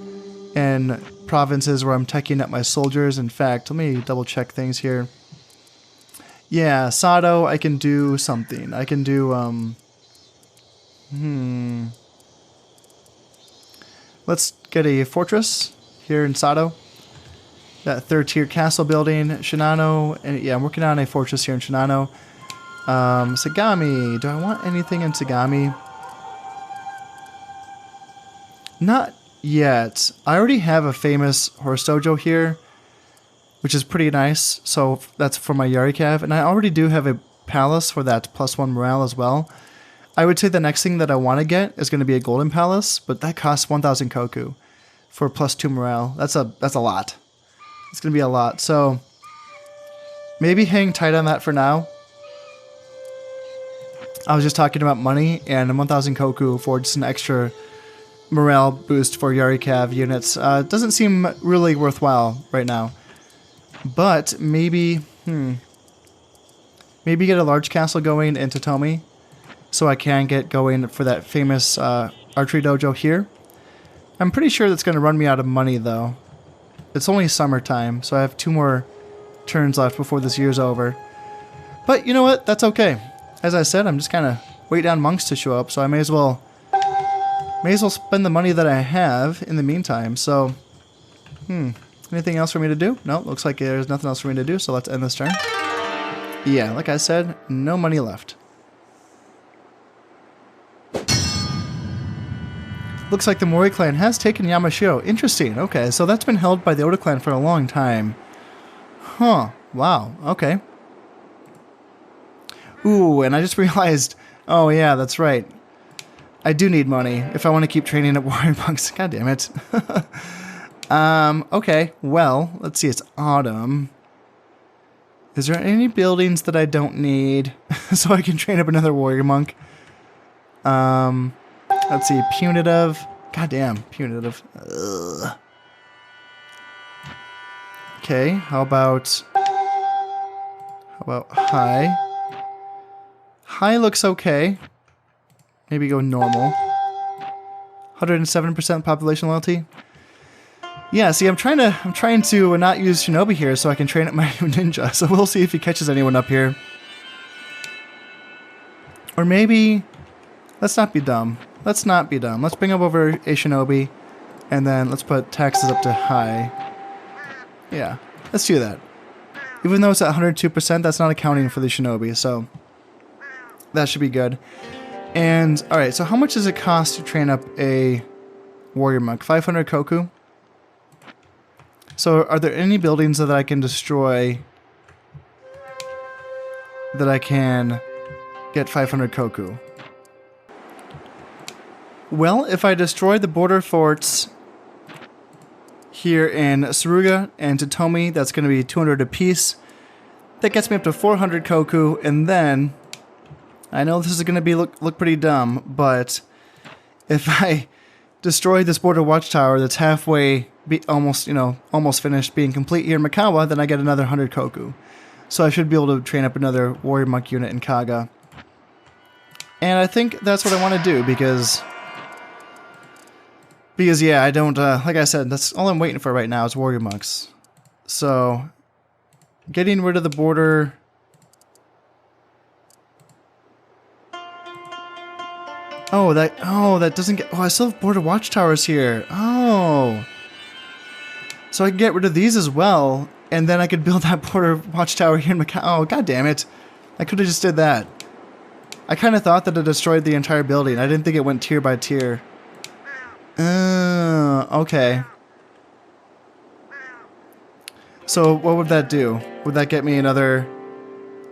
in provinces where I'm teching up my soldiers. In fact, let me double check things here. Yeah, Sado, I can do something. I can do, let's get a fortress here in Sado. That third tier castle building. Shinano, and yeah, I'm working on a fortress here in Shinano. Sagami, do I want anything in Sagami? Not yet. I already have a famous horse dojo here, which is pretty nice. So that's for my Yarikav. And I already do have a palace for that +1 morale as well. I would say the next thing that I want to get is going to be a golden palace, but that costs 1,000 koku for +2 morale. That's a lot. It's going to be a lot. So maybe hang tight on that for now. I was just talking about money, and 1,000 koku for just an extra morale boost for Yarikav units doesn't seem really worthwhile right now. But maybe, maybe get a large castle going in Totomi, so I can get going for that famous archery dojo here. I'm pretty sure that's going to run me out of money though. It's only summertime, so I have 2 more turns left before this year's over. But you know what? That's okay. As I said, I'm just kind of waiting on monks to show up, so I may as well spend the money that I have in the meantime. So, anything else for me to do? No, looks like there's nothing else for me to do, so let's end this turn. Yeah, like I said, no money left. Looks like the Mori clan has taken Yamashiro. Interesting. Okay, so that's been held by the Oda clan for a long time. Huh. Wow. Okay. Ooh, and I just realized, oh yeah, that's right. I do need money if I want to keep training at warrior monks. God damn it. Okay, well, let's see, it's autumn. Is there any buildings that I don't need so I can train up another warrior monk? Let's see, punitive. God damn, punitive. Ugh. Okay, how about high? High looks okay. Maybe go normal. 107% population loyalty. Yeah, see, I'm trying to not use Shinobi here so I can train up my new ninja. So we'll see if he catches anyone up here. Or maybe, let's not be dumb. Let's not be dumb. Let's bring up over a Shinobi, and then let's put taxes up to high. Yeah, let's do that. Even though it's at 102%, that's not accounting for the Shinobi, so that should be good. And, alright, so how much does it cost to train up a warrior monk? 500 koku? So are there any buildings that I can destroy that I can get 500 koku? Well, if I destroy the border forts here in Suruga and Totomi, that's going to be 200 apiece. That gets me up to 400 koku, and then I know this is going to be look pretty dumb, but if I destroy this border watchtower that's halfway be almost, almost finished being complete here in Mikawa, then I get another 100 koku. So I should be able to train up another warrior monk unit in Kaga. And I think that's what I want to do because yeah, I don't, like I said, that's all I'm waiting for right now is warrior monks. So, getting rid of the border. Oh, that doesn't get, I still have border watchtowers here. Oh. So I can get rid of these as well, and then I could build that border watchtower here in Macau. Oh, god damn it. I could have just did that. I kind of thought that it destroyed the entire building. I didn't think it went tier by tier. Okay. So what would that do? Would that get me another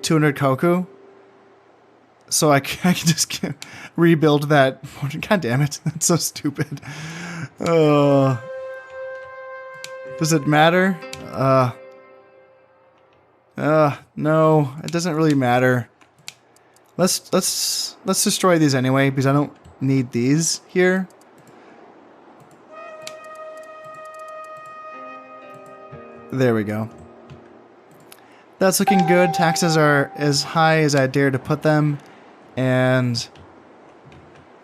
200 koku? So I can just rebuild that. God damn it. That's so stupid. Does it matter? No, it doesn't really matter. Let's destroy these anyway because I don't need these here. There we go. That's looking good. Taxes are as high as I dare to put them. And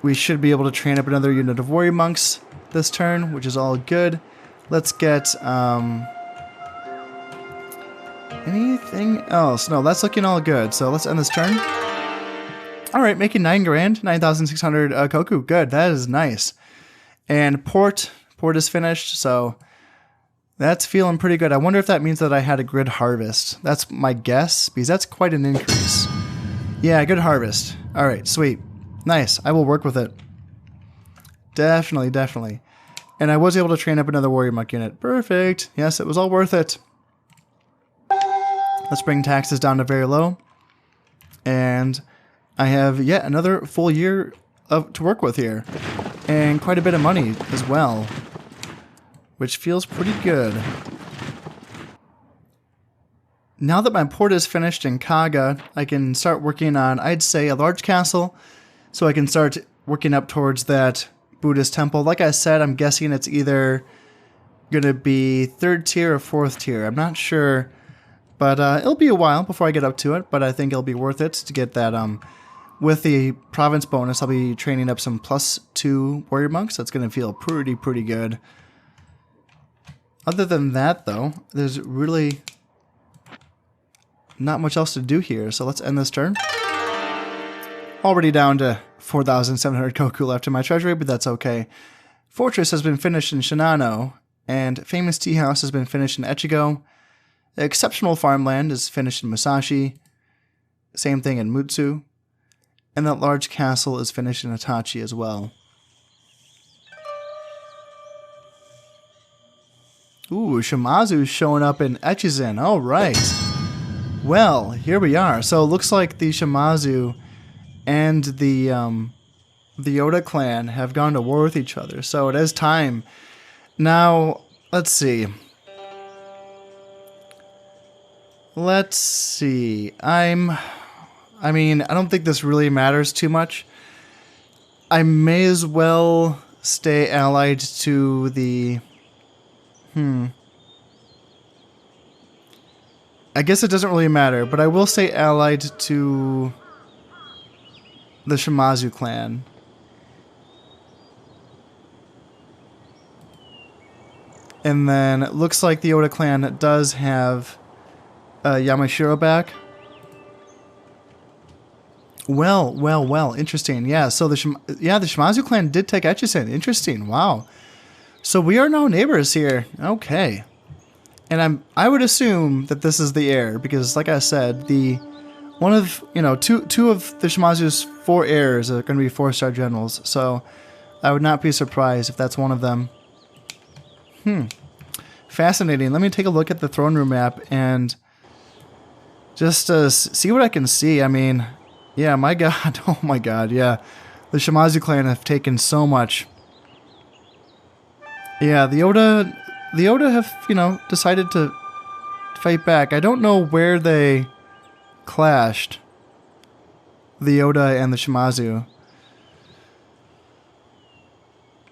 we should be able to train up another unit of warrior monks this turn, which is all good. Let's get anything else. No, that's looking all good. So let's end this turn. All right, making 9 grand, 9,600 koku. Good, that is nice. And port is finished, so that's feeling pretty good. I wonder if that means that I had a good harvest. That's my guess, because that's quite an increase. Yeah, good harvest. All right, sweet. Nice. I will work with it. Definitely, definitely. And I was able to train up another warrior monk unit. Perfect. Yes, it was all worth it. Let's bring taxes down to very low. And I have yet another full year to work with here. And quite a bit of money as well, which feels pretty good. Now that my port is finished in Kaga, I can start working on, I'd say, a large castle. So I can start working up towards that Buddhist temple. Like I said, I'm guessing it's either going to be 3rd tier or 4th tier. I'm not sure. But it'll be a while before I get up to it. But I think it'll be worth it to get that. With the province bonus, I'll be training up some +2 warrior monks. That's going to feel pretty good. Other than that, though, there's really not much else to do here, so let's end this turn. Already down to 4,700 koku left in my treasury, but that's okay. Fortress has been finished in Shinano, and Famous Tea House has been finished in Echigo. Exceptional Farmland is finished in Musashi. Same thing in Mutsu. And that large castle is finished in Itachi as well. Ooh, Shimazu's showing up in Echizen. All right. Well, here we are. So it looks like the Shimazu and the Oda clan have gone to war with each other. So it is time. Now, let's see. I mean, I don't think this really matters too much. I may as well stay allied to the... I guess it doesn't really matter, but I will stay allied to the Shimazu clan. And then it looks like the Oda clan does have Yamashiro back. Well, interesting. Yeah, so the Shimazu clan did take Echizen. Interesting. Wow. So we are now neighbors here. Okay. And I would assume that this is the heir because, like I said, two of the Shimazu's 4 heirs are going to be 4-star generals. So I would not be surprised if that's one of them. Fascinating. Let me take a look at the throne room map and just see what I can see. I mean, yeah, my God. Oh my God. Yeah, the Shimazu clan have taken so much. Yeah, the Oda have, decided to fight back. I don't know where they clashed, the Oda and the Shimazu.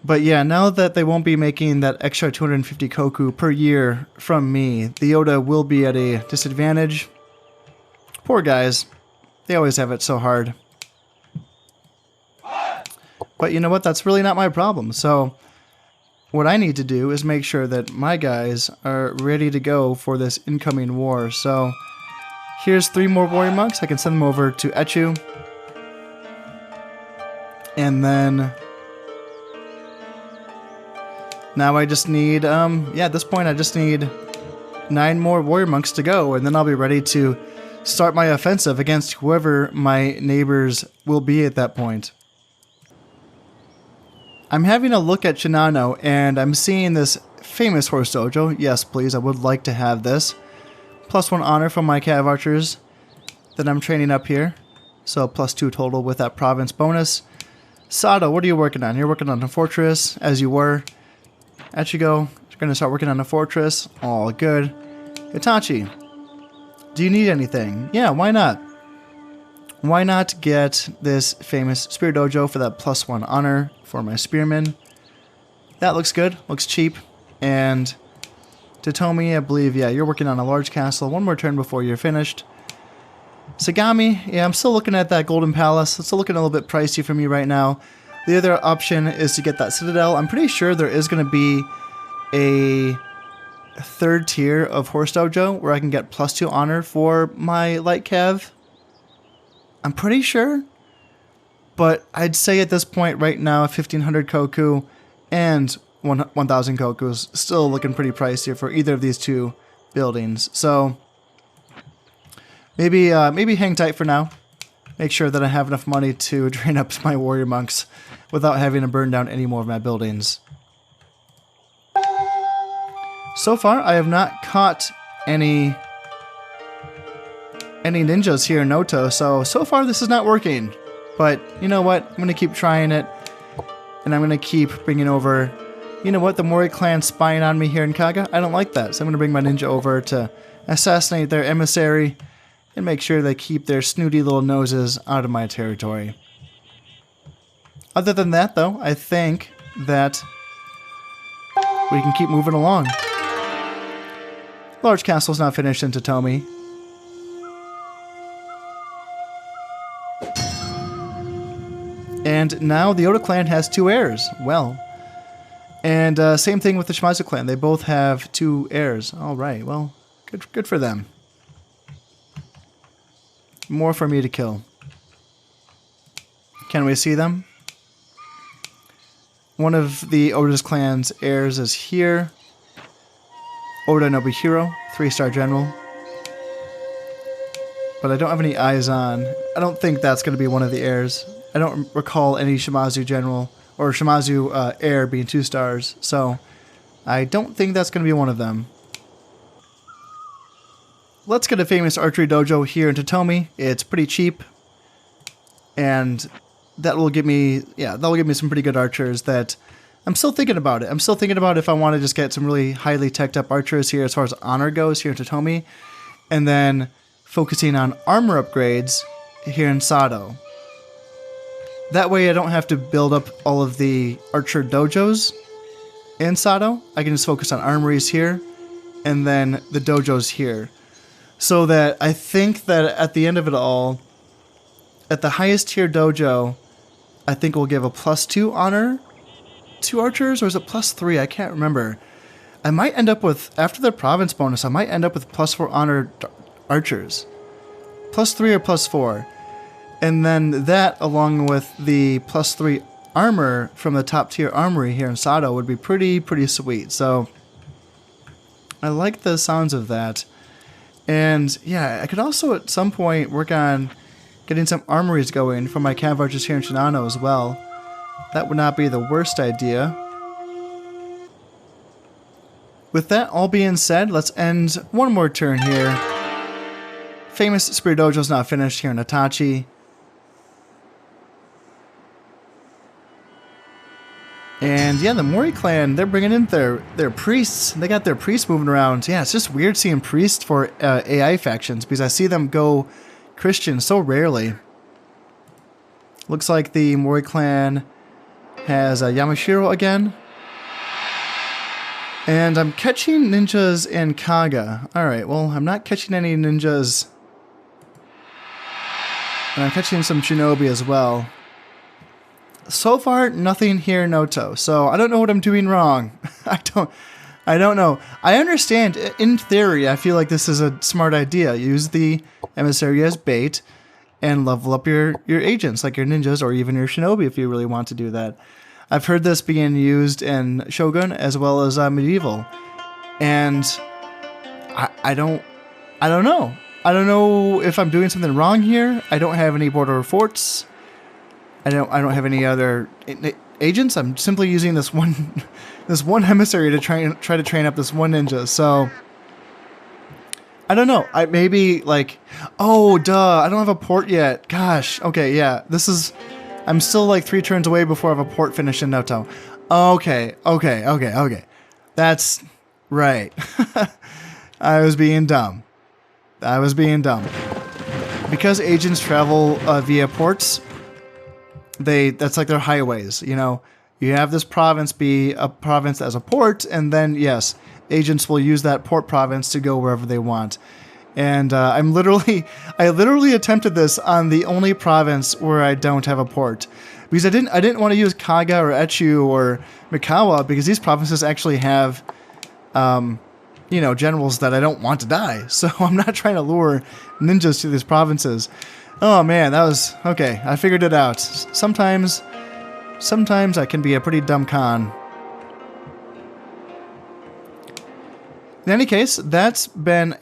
But yeah, now that they won't be making that extra 250 koku per year from me, the Oda will be at a disadvantage. Poor guys. They always have it so hard. But you know what? That's really not my problem. So what I need to do is make sure that my guys are ready to go for this incoming war. So here's 3 more warrior monks. I can send them over to Echu. And then now I just need, at this point I just need 9 more warrior monks to go. And then I'll be ready to start my offensive against whoever my neighbors will be at that point. I'm having a look at Shinano, and I'm seeing this famous horse dojo. Yes, please, I would like to have this. +1 honor from my cav archers that I'm training up here. So +2 total with that province bonus. Sato, what are you working on? You're working on a fortress, as you were. Ichigo, you're going to start working on a fortress. All good. Itachi, do you need anything? Yeah, why not? Why not get this famous spear dojo for that +1 honor for my spearmen? That looks good. Looks cheap. And Totomi, I believe, yeah, you're working on a large castle. 1 more turn before you're finished. Sagami, yeah, I'm still looking at that golden palace. It's still looking a little bit pricey for me right now. The other option is to get that citadel. I'm pretty sure there is going to be a 3rd tier of horse dojo where I can get +2 honor for my light cav. I'm pretty sure, but I'd say at this point right now 1500 koku and 1000 koku is still looking pretty pricey for either of these 2 buildings. So maybe hang tight for now. Make sure that I have enough money to drain up my warrior monks without having to burn down any more of my buildings. So far, I have not caught any ninjas here in Noto, so far this is not working. But you know what? I'm going to keep trying it, and I'm going to keep bringing over, you know what, the Mori clan spying on me here in Kaga. I don't like that, so I'm going to bring my ninja over to assassinate their emissary and make sure they keep their snooty little noses out of my territory. Other than that, though, I think that we can keep moving along. Large castle's not finished in Totomi. And now the Oda clan has 2 heirs. Well, and same thing with the Shimazu clan. They both have 2 heirs. All right, well, good for them. More for me to kill. Can we see them? One of the Oda's clan's heirs is here. Oda Nobuhiro, 3-star general. But I don't have any eyes on. I don't think that's going to be one of the heirs. I don't recall any Shimazu general or Shimazu heir being 2 stars, so I don't think that's going to be one of them. Let's get a famous archery dojo here in Totomi. It's pretty cheap, and that will give me, that'll give me some pretty good archers that I'm still thinking about it. I'm still thinking about if I want to just get some really highly teched up archers here as far as honor goes here in Totomi, and then focusing on armor upgrades here in Sato. That way I don't have to build up all of the archer dojos in Sato. I can just focus on armories here and then the dojos here. So that I think that at the end of it all, at the highest tier dojo, I think we'll give a +2 honor to archers, or is it +3? I can't remember. I might end up with, after the province bonus, I might end up with +4 honor archers. +3 or +4. And then that, along with the +3 armor from the top tier armory here in Sato, would be pretty sweet. So I like the sounds of that. And yeah, I could also at some point work on getting some armories going for my cav archers here in Shinano as well. That would not be the worst idea. With that all being said, let's end one more turn here. Famous Spear Dojo's not finished here in Itachi. And yeah, the Mori clan, they're bringing in their priests. They got their priests moving around. Yeah, it's just weird seeing priests for AI factions because I see them go Christian so rarely. Looks like the Mori clan has Yamashiro again. And I'm catching ninjas in Kaga. Alright, well, I'm not catching any ninjas. And I'm catching some shinobi as well. So far, nothing here in Noto. So I don't know what I'm doing wrong. I don't know. I understand, in theory, I feel like this is a smart idea. Use the emissary as bait and level up your agents, like your ninjas or even your shinobi if you really want to do that. I've heard this being used in Shogun as well as Medieval. And I don't know. I don't know if I'm doing something wrong here. I don't have any border forts. I don't have any other agents. I'm simply using this one emissary to try to train up this one ninja. So I don't know. I maybe like, oh duh, I don't have a port yet. Gosh. Okay, yeah. I'm still like 3 turns away before I have a port finish in Noto. Okay. That's right. I was being dumb. Because agents travel via ports, that's like their highways, you know. You have this province be a province as a port, and then yes, agents will use that port province to go wherever they want. And I literally attempted this on the only province where I don't have a port, because I didn't want to use Kaga or Echu or Mikawa, because these provinces actually have, you know, generals that I don't want to die. So I'm not trying to lure ninjas to these provinces. Oh man, that was okay. I figured it out. Sometimes I can be a pretty dumb con. In any case, that's been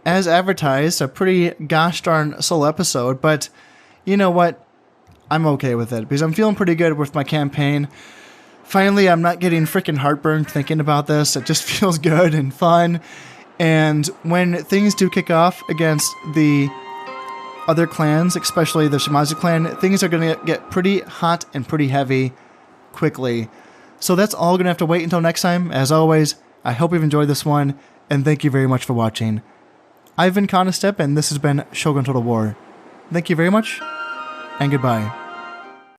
as advertised, a pretty gosh darn solo episode, but you know what? I'm okay with it because I'm feeling pretty good with my campaign. Finally, I'm not getting freaking heartburn thinking about this. It just feels good and fun. And when things do kick off against the other clans, especially the Shimazu clan, things are going to get pretty hot and pretty heavy quickly. So that's all going to have to wait until next time. As always, I hope you've enjoyed this one, and thank you very much for watching. I've been Conistep, and this has been Shogun Total War. Thank you very much, and goodbye.